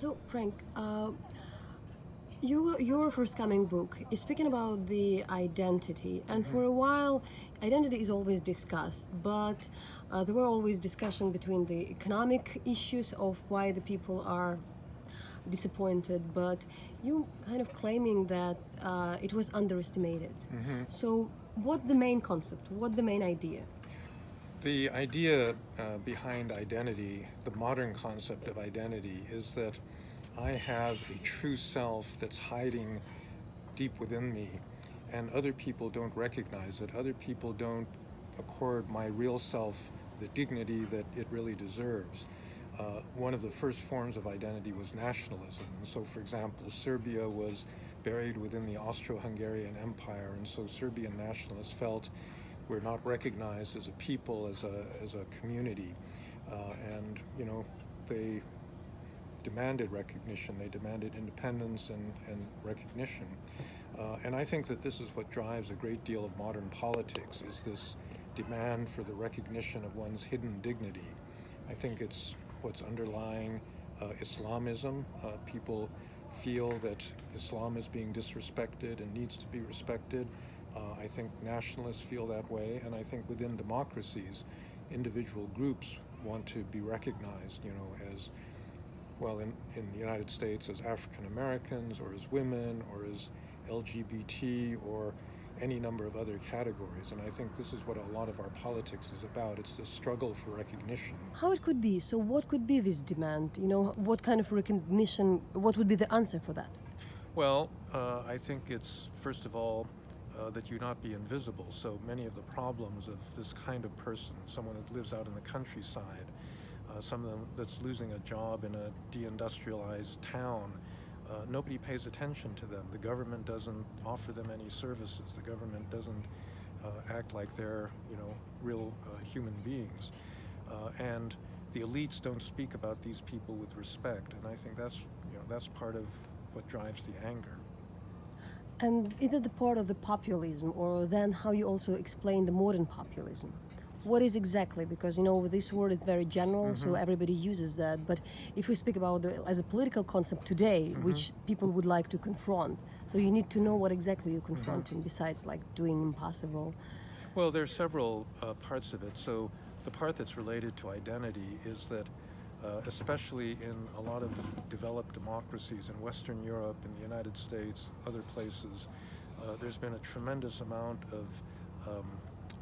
So, Frank, your forthcoming book is speaking about the identity, and for a while, identity is always discussed, but there were always discussion between the economic issues of why the people are disappointed, but you kind of claiming that it was underestimated. So, what the main concept? What the main idea? The idea behind identity, the modern concept of identity, is that I have a true self that's hiding deep within me, and other people don't recognize it. Other people don't accord my real self the dignity that it really deserves. One of the first forms of identity was nationalism. And so, for example, Serbia was buried within the Austro-Hungarian Empire, and so Serbian nationalists felt we're not recognized as a people, as a community, and they demanded recognition. They demanded independence and recognition. And I think that this is what drives a great deal of modern politics, is this demand for the recognition of one's hidden dignity. I think it's what's underlying Islamism. People feel that Islam is being disrespected and needs to be respected. I think nationalists feel that way, and I think within democracies, individual groups want to be recognized, as well in the United States as African Americans, or as women, or as LGBT, or any number of other categories. And I think this is what a lot of our politics is about. It's the struggle for recognition. How it could be? So, what could be this demand? What kind of recognition? What would be the answer for that? Well, I think it's, first of all, that you not be invisible. So many of the problems of this kind of person, someone that lives out in the countryside, someone that's losing a job in a deindustrialized town, nobody pays attention to them. The government doesn't offer them any services. The government doesn't act like they're, real human beings. And the elites don't speak about these people with respect. And I think that's part of what drives the anger. And is it the part of the populism, or then how you also explain the modern populism? What is exactly? Because this word is very general, so everybody uses that. But if we speak about as a political concept today, which people would like to confront, so you need to know what exactly you're confronting, besides like doing impossible. Well, there are several parts of it. So the part that's related to identity is that especially in a lot of developed democracies in Western Europe, in the United States, other places, there's been a tremendous amount of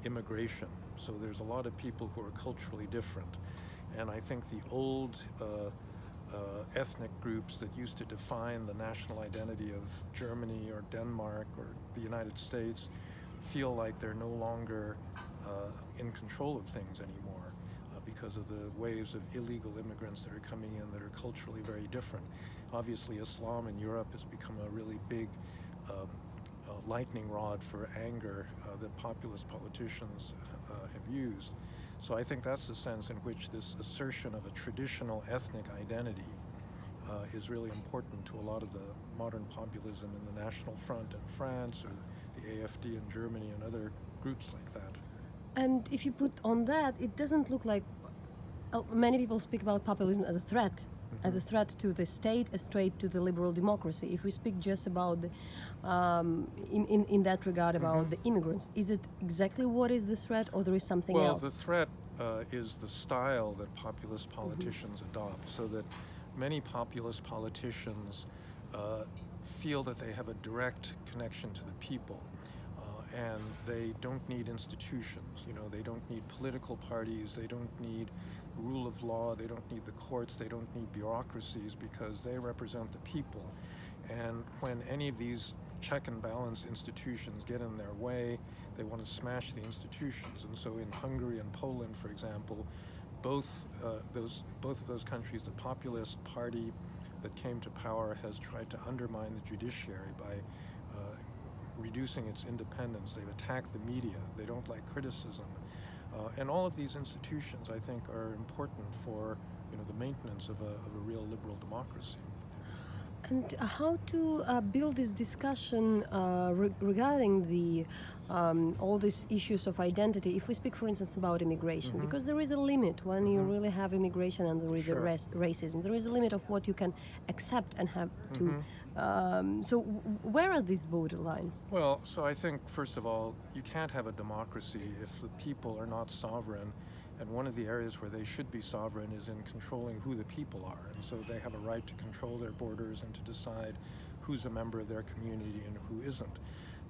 immigration. So there's a lot of people who are culturally different. And I think the old ethnic groups that used to define the national identity of Germany or Denmark or the United States feel like they're no longer in control of things anymore, because of the waves of illegal immigrants that are coming in that are culturally very different. Obviously, Islam in Europe has become a really big lightning rod for anger that populist politicians have used. So I think that's the sense in which this assertion of a traditional ethnic identity is really important to a lot of the modern populism in the National Front in France, or the AfD in Germany, and other groups like that. And if you put on that, it doesn't look like many people speak about populism as a threat, as a threat to the state, a threat to the liberal democracy. If we speak just about, in that regard, about the immigrants, is it exactly what is the threat, or there is something else? Well, the threat is the style that populist politicians adopt, so that many populist politicians feel that they have a direct connection to the people. And they don't need institutions, they don't need political parties, they don't need rule of law, they don't need the courts, they don't need bureaucracies, because they represent the people. And when any of these check and balance institutions get in their way, they want to smash the institutions. And so in Hungary and Poland, for example, both of those countries, the populist party that came to power has tried to undermine the judiciary by reducing its independence. They've attacked the media. They don't like criticism. And all of these institutions, I think, are important for the maintenance of a real liberal democracy. And how to build this discussion regarding the all these issues of identity? If we speak, for instance, about immigration, because there is a limit when you really have immigration and there is a racism. There is a limit of what you can accept and have to. So where are these borderlines? Well, so I think, first of all, you can't have a democracy if the people are not sovereign. And one of the areas where they should be sovereign is in controlling who the people are. And so they have a right to control their borders and to decide who's a member of their community and who isn't.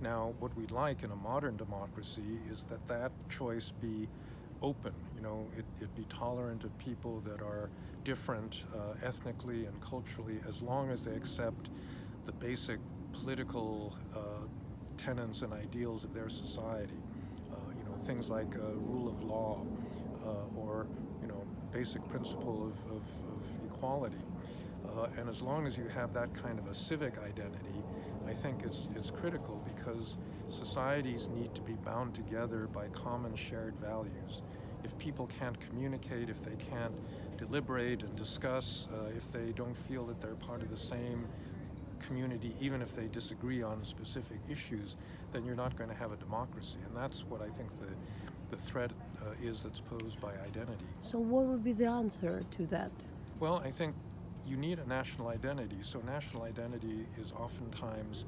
Now, what we'd like in a modern democracy is that that choice be open. You know, it be tolerant of people that are different ethnically and culturally, as long as they accept the basic political tenets and ideals of their society. You know, things like rule of law, or, you know, basic principle of equality. And as long as you have that kind of a civic identity, I think it's critical, because societies need to be bound together by common shared values. If people can't communicate, if they can't deliberate and discuss, if they don't feel that they're part of the same community, even if they disagree on specific issues, then you're not going to have a democracy. And that's what I think the threat is that's posed by identity. So what would be the answer to that? Well, I think you need a national identity. So national identity is oftentimes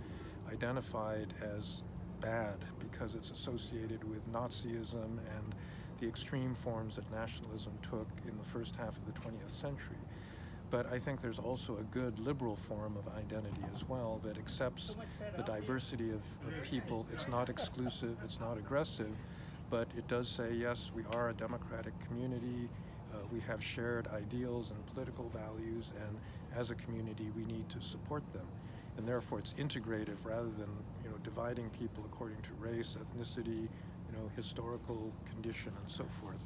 identified as bad because it's associated with Nazism and the extreme forms that nationalism took in the first half of the 20th century. But I think there's also a good liberal form of identity as well that accepts the diversity of people. It's not exclusive, it's not aggressive, but it does say, yes, we are a democratic community, we have shared ideals and political values, and as a community we need to support them. And therefore it's integrative rather than, you know, dividing people according to race, ethnicity, you know, historical condition, and so forth.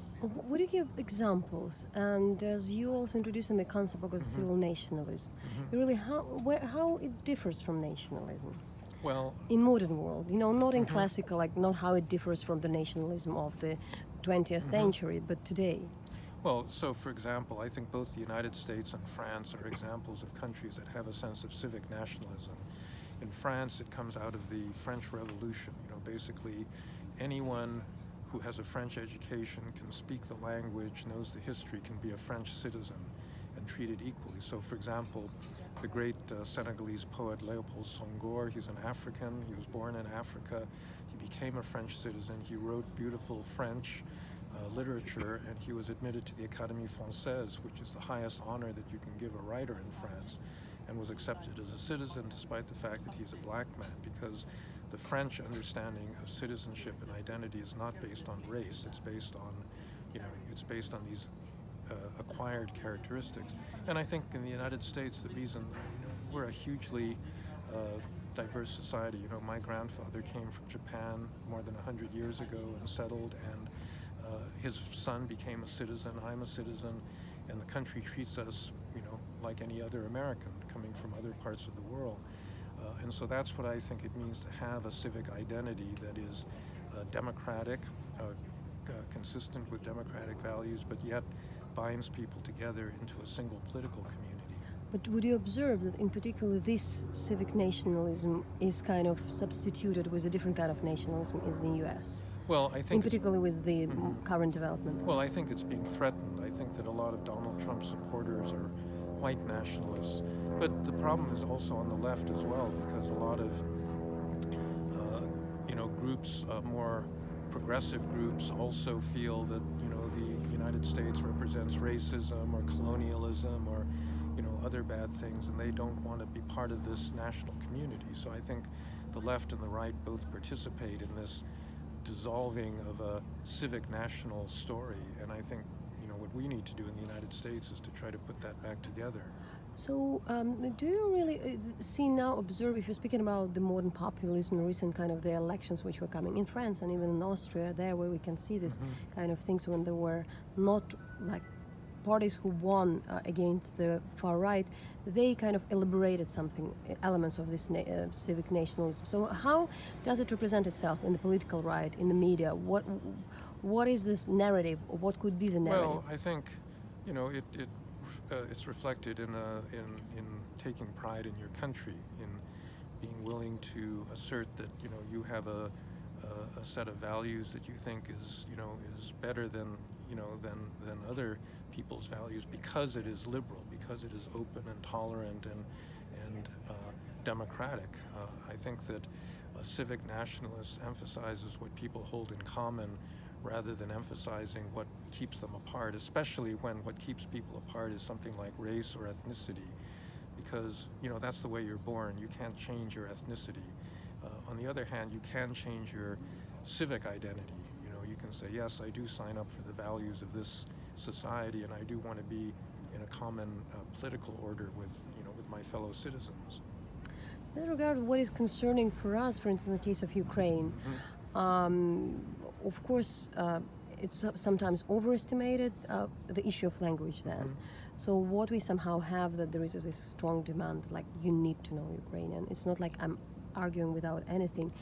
Would you give examples? And as you also introduced in the concept of civil nationalism, really how it differs from nationalism? Well, in modern world, you know, not in classical, like not how it differs from the nationalism of the 20th century, but today. Well, so for example, I think both the United States and France are examples of countries that have a sense of civic nationalism. In France, it comes out of the French Revolution. You know, basically anyone who has a French education, can speak the language, knows the history, can be a French citizen and treated equally. So for example, the great Senegalese poet Léopold Senghor, he's an African, he was born in Africa, he became a French citizen, he wrote beautiful French literature, and he was admitted to the Académie Française, which is the highest honor that you can give a writer in France, and was accepted as a citizen despite the fact that he's a black man, because the French understanding of citizenship and identity is not based on race, it's based on, you know, it's based on these acquired characteristics. And I think in the United States, the reason, you know, we're a hugely diverse society. You know, my grandfather came from Japan more than 100 years ago and settled, and his son became a citizen, I'm a citizen, and the country treats us, you know, like any other American coming from other parts of the world. And so that's what I think it means to have a civic identity that is democratic, consistent with democratic values, but yet binds people together into a single political community. But would you observe that in particular this civic nationalism is kind of substituted with a different kind of nationalism in the US? Well, I think in particular with the current development. Well, I think it's being threatened. I think that a lot of Donald Trump supporters are white nationalists. But the problem is also on the left as well, because a lot of you know, groups, more progressive groups, also feel that, you know, the United States represents racism or colonialism or, you know, other bad things, and they don't want to be part of this national community. So I think the left and the right both participate in this dissolving of a civic national story, and I think, you know, what we need to do in the United States is to try to put that back together. So do you really see now, observe, if you're speaking about the modern populism, recent kind of the elections which were coming in France and even in Austria, there where we can see this kind of things when there were not like parties who won against the far right, they kind of elaborated something, elements of this civic nationalism. So how does it represent itself in the political right, in the media? What is this narrative, or what could be the narrative? Well, I think, you know, it it's reflected in taking pride in your country, in being willing to assert that you have a set of values that you think is better than than other people's values, because it is liberal, because it is open and tolerant and democratic. I think that a civic nationalist emphasizes what people hold in common rather than emphasizing what keeps them apart, especially when what keeps people apart is something like race or ethnicity, because that's the way you're born. You can't change your ethnicity. On the other hand, you can change your civic identity. You can say, yes, I do sign up for the values of this society, and I do want to be in a common political order with my fellow citizens. In that regard, what is concerning for us, for instance, in the case of Ukraine, of course, it's sometimes overestimated, the issue of language then. So what we somehow have, that there is this strong demand, like you need to know Ukrainian. It's not like I'm arguing without anything,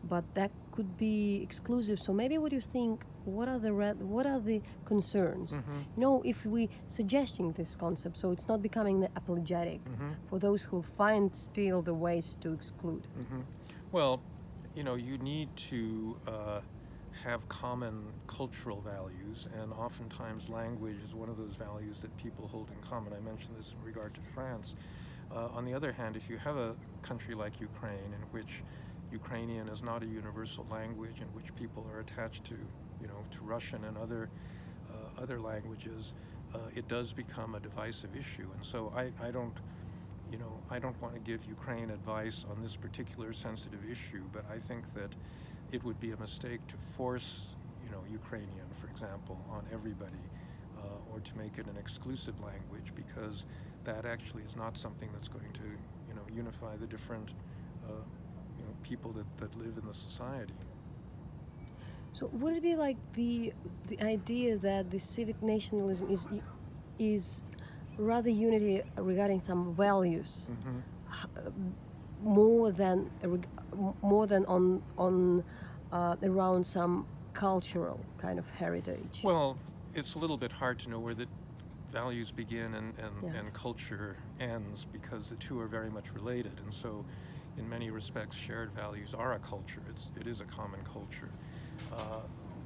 but that could be exclusive. So maybe what do you think, what are the concerns? If we suggesting this concept, so it's not becoming the apologetic for those who find still the ways to exclude. Well, you need to have common cultural values, and oftentimes language is one of those values that people hold in common. I mentioned this in regard to France. On the other hand, if you have a country like Ukraine, in which Ukrainian is not a universal language, in which people are attached to Russian and other languages, it does become a divisive issue. And so I don't want to give Ukraine advice on this particular sensitive issue, but I think that it would be a mistake to force Ukrainian, for example, on everybody, or to make it an exclusive language, because that actually is not something that's going to unify the different people that live in the society. So would it be like the idea that the civic nationalism is rather unity regarding some values, more than on around some cultural kind of heritage? Well, it's a little bit hard to know where the values begin and culture ends, because the two are very much related. And so in many respects, shared values are a culture. It is a common culture.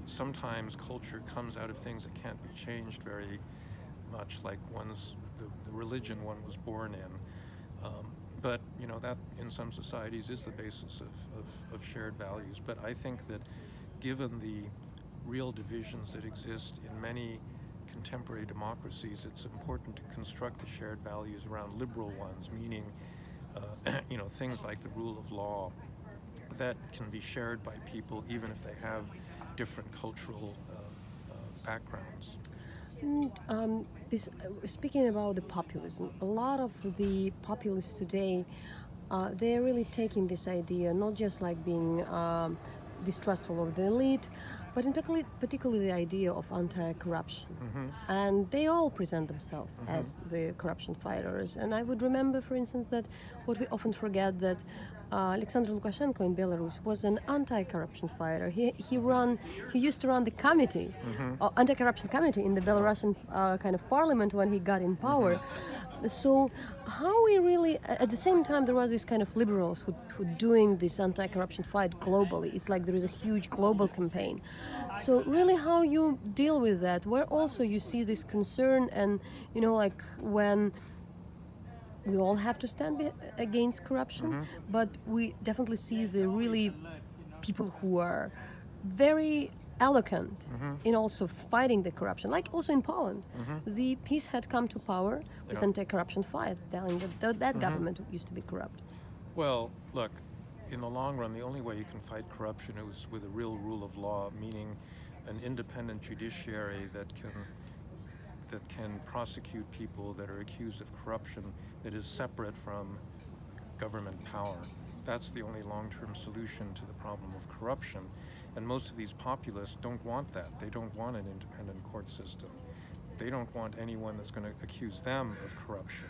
Sometimes culture comes out of things that can't be changed very much, like the religion one was born in. But that in some societies is the basis of shared values. But I think that given the real divisions that exist in many contemporary democracies, it's important to construct the shared values around liberal ones, meaning things like the rule of law that can be shared by people even if they have different cultural backgrounds. And speaking about the populism, a lot of the populists today, they're really taking this idea, not just like being distrustful of the elite, but in particularly the idea of anti-corruption. And they all present themselves as the corruption fighters. And I would remember, for instance, that what we often forget, that Alexander Lukashenko in Belarus was an anti-corruption fighter. He used to run the committee, anti-corruption committee in the Belarusian kind of parliament when he got in power. So how we really, at the same time, there was this kind of liberals who doing this anti-corruption fight globally. It's like there is a huge global campaign. So really how you deal with that, where also you see this concern, and like when we all have to stand against corruption, but we definitely see the really people who are very eloquent in also fighting the corruption, like also in Poland. The peace had come to power with anti-corruption fight, telling that that government used to be corrupt. Well, look, in the long run, the only way you can fight corruption is with a real rule of law, meaning an independent judiciary that can prosecute people that are accused of corruption, that is separate from government power. That's the only long-term solution to the problem of corruption. And most of these populists don't want that. They don't want an independent court system. They don't want anyone that's going to accuse them of corruption.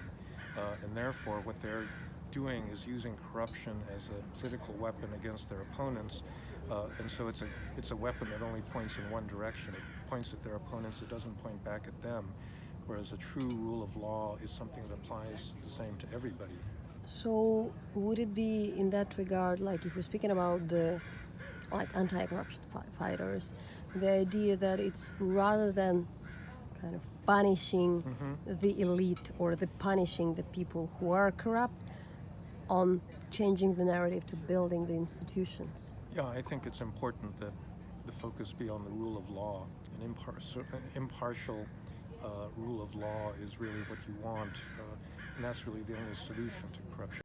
And therefore, what they're doing is using corruption as a political weapon against their opponents. And so it's a weapon that only points in one direction. It points at their opponents. It doesn't point back at them. whereas a true rule of law is something that applies the same to everybody. So would it be in that regard, like if we're speaking about the like anti-corruption fighters, the idea that it's rather than kind of punishing the elite or the punishing the people who are corrupt, on changing the narrative to building the institutions? Yeah, I think it's important that the focus be on the rule of law. An impartial rule of law is really what you want, and that's really the only solution to corruption.